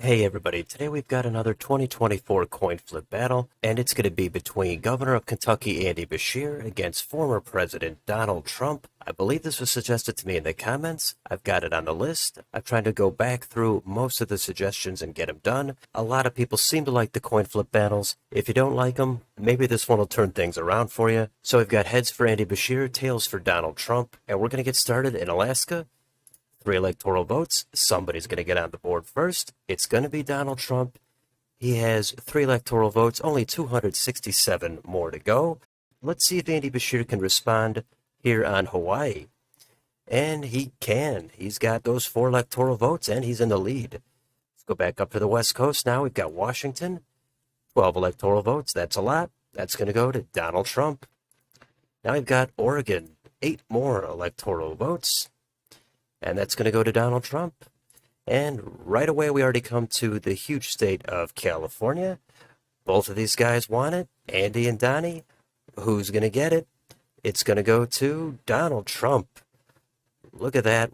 Hey everybody, today we've got another 2024 coin flip battle, and it's going to be between Governor of Kentucky Andy Beshear against former President Donald Trump. I believe this was suggested to me in the comments. I've got it on the list. I've tried to go back through most of the suggestions and get them done. A lot of people seem to like the coin flip battles. If you don't like them, maybe this one will turn things around for you. So we've got heads for Andy Beshear, tails for Donald Trump, and we're going to get started in Alaska. 3 electoral votes. Somebody's going to get on the board first. It's going to be Donald Trump. He has 3 electoral votes, only 267 more to go. Let's see if Andy Beshear can respond here on Hawaii. And he can. He's got those 4 electoral votes, and he's in the lead. Let's go back up to the West Coast now. We've got Washington. 12 electoral votes. That's a lot. That's going to go to Donald Trump. Now we've got Oregon. 8 more electoral votes. And that's going to go to Donald Trump. And right away, we already come to the huge state of California. Both of these guys want it. Andy and Donnie. Who's going to get it? It's going to go to Donald Trump. Look at that.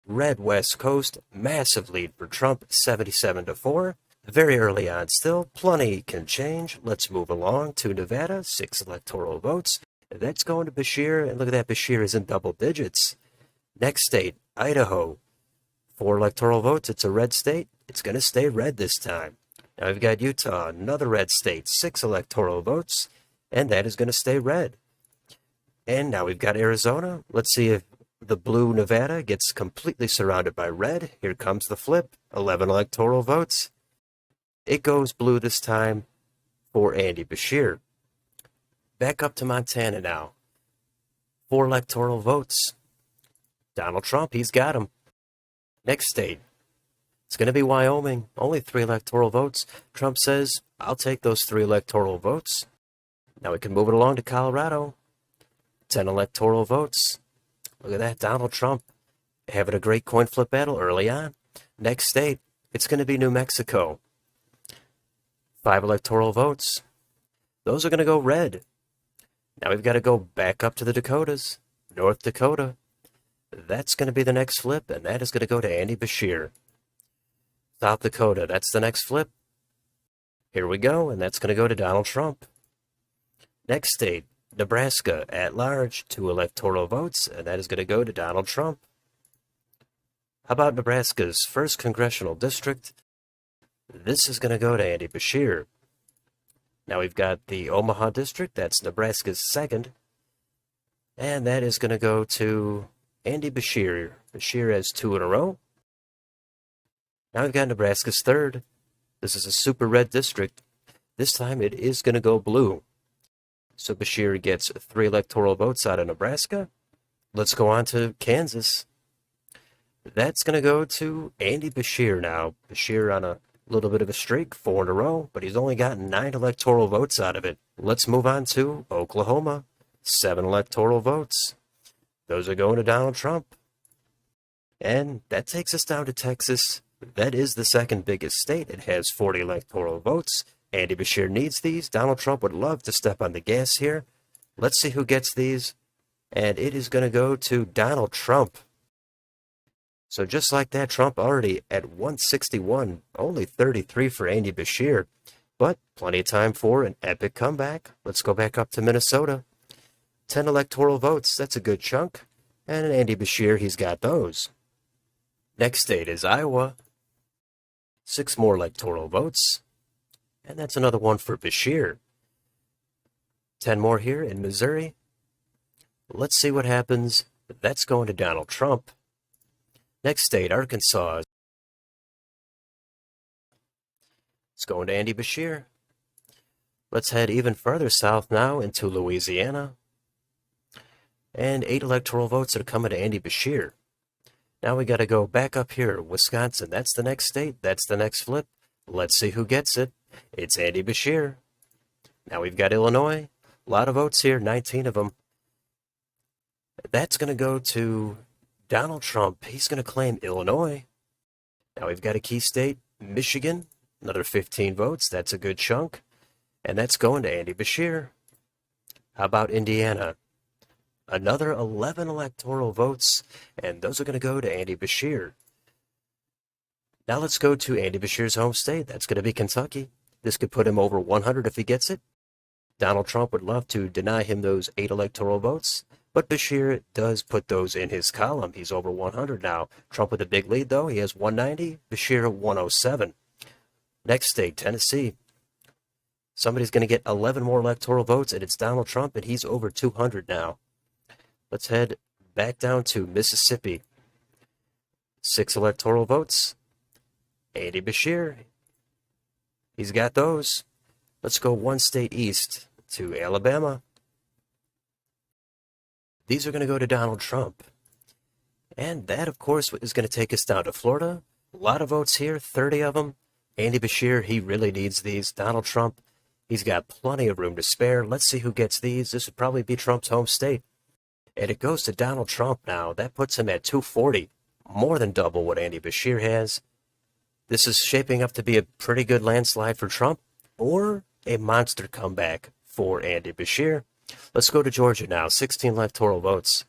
Red West Coast. Massive lead for Trump. 77-4. Very early on still. Plenty can change. Let's move along to Nevada. 6 electoral votes. That's going to Beshear. And look at that. Beshear is in double digits. Next state. Idaho, 4 electoral votes. It's a red state. It's going to stay red this time. Now we've got Utah, another red state, 6 electoral votes, and that is going to stay red. And now we've got Arizona. Let's see if the blue Nevada gets completely surrounded by red. Here comes the flip, 11 electoral votes. It goes blue this time for Andy Beshear. Back up to Montana now. 4 electoral votes. Donald Trump, he's got him. Next state, it's going to be Wyoming. Only 3 electoral votes. Trump says, I'll take those 3 electoral votes. Now we can move it along to Colorado. 10 electoral votes. Look at that, Donald Trump having a great coin flip battle early on. Next state, it's going to be New Mexico. 5 electoral votes. Those are going to go red. Now we've got to go back up to the Dakotas. North Dakota. That's going to be the next flip, and that is going to go to Andy Beshear. South Dakota, that's the next flip. Here we go, and that's going to go to Donald Trump. Next state, Nebraska, at large, 2 electoral votes, and that is going to go to Donald Trump. How about Nebraska's 1st congressional district? This is going to go to Andy Beshear. Now we've got the Omaha district, that's Nebraska's 2nd, and that is going to go to Andy Beshear. Beshear has 2 in a row. Now we've got Nebraska's 3rd. This is a super red district. This time it is going to go blue. So Beshear gets 3 electoral votes out of Nebraska. Let's go on to Kansas. That's going to go to Andy Beshear now. Beshear on a little bit of a streak, 4 in a row, but he's only gotten 9 electoral votes out of it. Let's move on to Oklahoma. 7 electoral votes. Those are going to Donald Trump. And that takes us down to Texas. That is the 2nd biggest state. It has 40 electoral votes. Andy Beshear needs these. Donald Trump would love to step on the gas here. Let's see who gets these. And it is going to go to Donald Trump. So just like that, Trump already at 161, only 33 for Andy Beshear. But plenty of time for an epic comeback. Let's go back up to Minnesota. 10 electoral votes, that's a good chunk. And Andy Beshear, he's got those. Next state is Iowa. 6 more electoral votes. And that's another one for Beshear. 10 more here in Missouri. Let's see what happens. That's going to Donald Trump. Next state, Arkansas. It's going to Andy Beshear. Let's head even further south now into Louisiana. And 8 electoral votes are coming to Andy Beshear. Now we got to go back up here. Wisconsin, that's the next state. That's the next flip. Let's see who gets it. It's Andy Beshear. Now we've got Illinois. A lot of votes here, 19 of them. That's going to go to Donald Trump. He's going to claim Illinois. Now we've got a key state, Michigan. Another 15 votes. That's a good chunk. And that's going to Andy Beshear. How about Indiana? Another 11 electoral votes, and those are going to go to Andy Beshear. Now let's go to Andy Beshear's home state. That's going to be Kentucky. This could put him over 100 if he gets it. Donald Trump would love to deny him those 8 electoral votes, but Beshear does put those in his column. He's over 100 now. Trump with a big lead, though. He has 190, Beshear 107. Next state, Tennessee. Somebody's going to get 11 more electoral votes, and it's Donald Trump, and he's over 200 now. Let's head back down to Mississippi. 6 electoral votes. Andy Beshear, he's got those. Let's go one state east to Alabama. These are going to go to Donald Trump. And that, of course, is going to take us down to Florida. A lot of votes here, 30 of them. Andy Beshear, he really needs these. Donald Trump, he's got plenty of room to spare. Let's see who gets these. This would probably be Trump's home state. And it goes to Donald Trump now. That puts him at 240, more than double what Andy Beshear has. This is shaping up to be a pretty good landslide for Trump, or a monster comeback for Andy Beshear. Let's go to Georgia now, 16 electoral votes.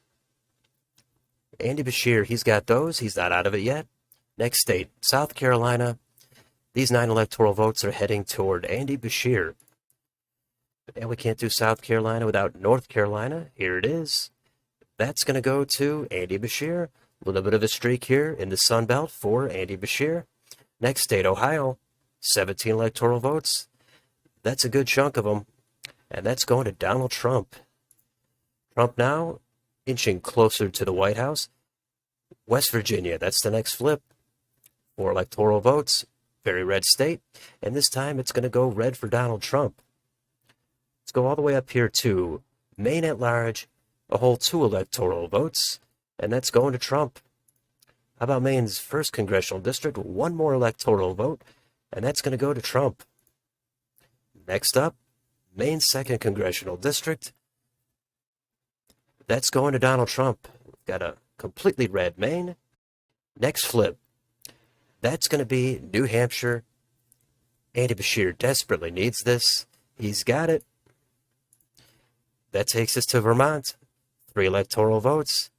Andy Beshear, he's got those. He's not out of it yet. Next state, South Carolina. These 9 electoral votes are heading toward Andy Beshear. And we can't do South Carolina without North Carolina. Here it is. That's going to go to Andy Beshear. A little bit of a streak here in the Sun Belt for Andy Beshear. Next state, Ohio, 17 electoral votes. That's a good chunk of them. And that's going to Donald Trump. Trump now inching closer to the White House. West Virginia, that's the next flip. 4 electoral votes. Very red state. And this time it's going to go red for Donald Trump. Let's go all the way up here to Maine at large. A whole 2 electoral votes. And that's going to Trump. How about Maine's 1st congressional district? 1 more electoral vote, and that's going to go to Trump. Next up, Maine's 2nd congressional district. That's going to Donald Trump. We've got a completely red Maine. Next flip, that's going to be New Hampshire. Andy Beshear desperately needs this. He's got it. That takes us to Vermont. 3 electoral votes.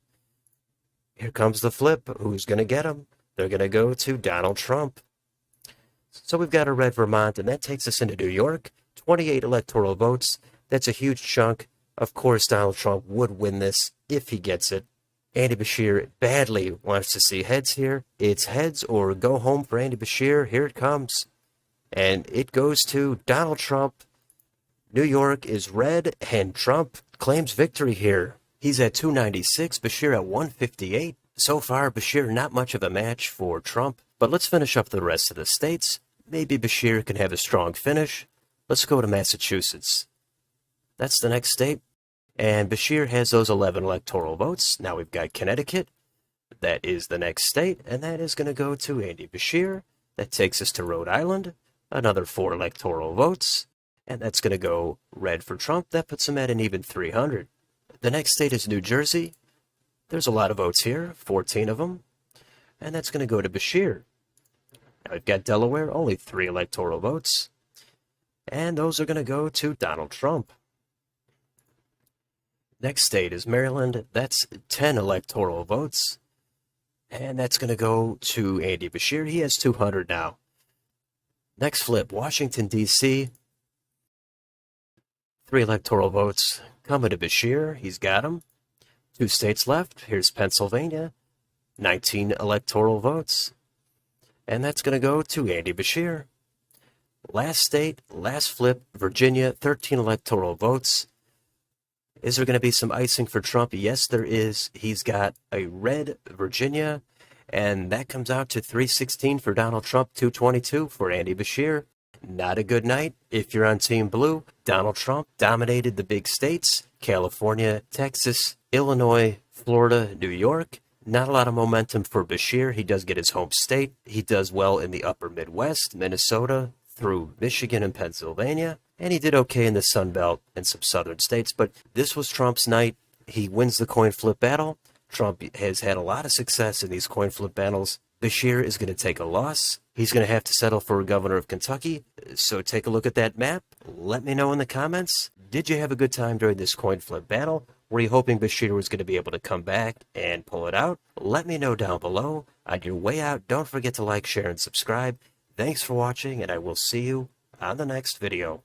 Here comes the flip. Who's going to get them? They're going to go to Donald Trump. So we've got a red Vermont, and that takes us into New York. 28 electoral votes. That's a huge chunk. Of course, Donald Trump would win this if he gets it. Andy Beshear badly wants to see heads here. It's heads or go home for Andy Beshear. Here it comes. And it goes to Donald Trump. New York is red, and Trump claims victory here. He's at 296, Beshear at 158. So far, Beshear not much of a match for Trump. But let's finish up the rest of the states. Maybe Beshear can have a strong finish. Let's go to Massachusetts. That's the next state. And Beshear has those 11 electoral votes. Now we've got Connecticut. That is the next state. And that is going to go to Andy Beshear. That takes us to Rhode Island. Another 4 electoral votes. And that's going to go red for Trump. That puts him at an even 300. The next state is New Jersey. There's a lot of votes here, 14 of them. And that's going to go to Beshear. Now we've got Delaware, only 3 electoral votes. And those are going to go to Donald Trump. Next state is Maryland. That's 10 electoral votes. And that's going to go to Andy Beshear. He has 200 now. Next flip, Washington, D.C. 3 electoral votes coming to Beshear. He's got them. 2 states left. Here's Pennsylvania. 19 electoral votes. And that's going to go to Andy Beshear. Last state, last flip, Virginia, 13 electoral votes. Is there going to be some icing for Trump? Yes, there is. He's got a red Virginia, and that comes out to 316 for Donald Trump, 222 for Andy Beshear. Not a good night if you're on Team Blue. Donald Trump dominated the big states, California, Texas, Illinois, Florida, New York. Not a lot of momentum for Beshear. He does get his home state. He does well in the upper Midwest, Minnesota, through Michigan and Pennsylvania. And he did okay in the Sun Belt and some southern states. But this was Trump's night. He wins the coin flip battle. Trump has had a lot of success in these coin flip battles. Beshear is going to take a loss. He's going to have to settle for governor of Kentucky. So take a look at that map. Let me know in the comments. Did you have a good time during this coin flip battle? Were you hoping Beshear was going to be able to come back and pull it out? Let me know down below. On your way out, don't forget to like, share, and subscribe. Thanks for watching, and I will see you on the next video.